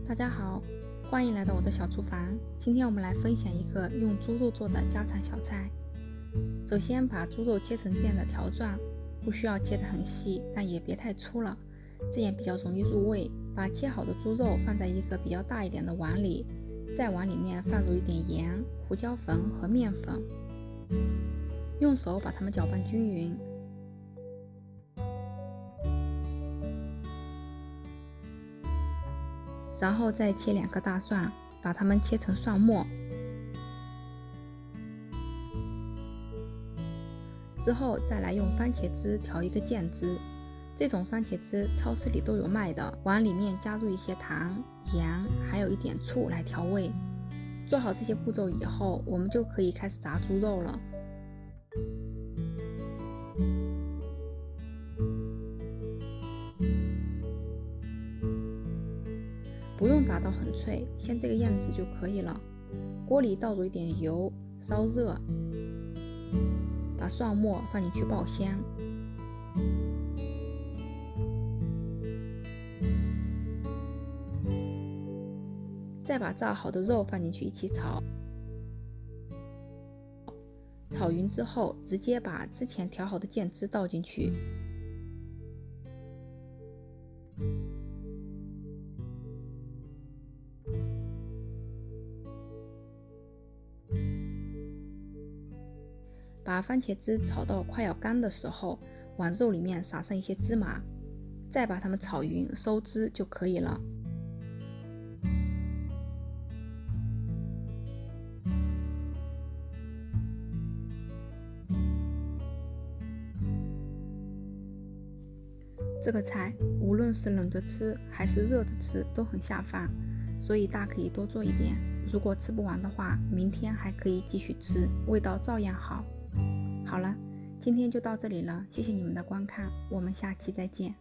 大家好，欢迎来到我的小厨房。今天我们来分享一个用猪肉做的家常小菜。首先把猪肉切成这样的条状，不需要切得很细，但也别太粗了，这样比较容易入味。把切好的猪肉放在一个比较大一点的碗里，再往里面放入一点盐、胡椒粉和面粉，用手把它们搅拌均匀。然后再切2颗大蒜，把它们切成蒜末。之后再来用番茄汁调一个酱汁，这种番茄汁超市里都有卖的，往里面加入一些糖、盐，还有一点醋来调味。做好这些步骤以后，我们就可以开始炸猪肉了。不用炸到很脆，像这个样子就可以了。锅里倒入一点油，烧热，把蒜末放进去爆香。再把炸好的肉放进去一起炒。炒匀之后，直接把之前调好的酱汁倒进去。把番茄汁炒到快要干的时候，往肉里面撒上一些芝麻，再把它们炒匀收汁就可以了。这个菜无论是冷着吃还是热着吃都很下饭，所以大可以多做一点。如果吃不完的话，明天还可以继续吃，味道照样好。好了，今天就到这里了，谢谢你们的观看，我们下期再见。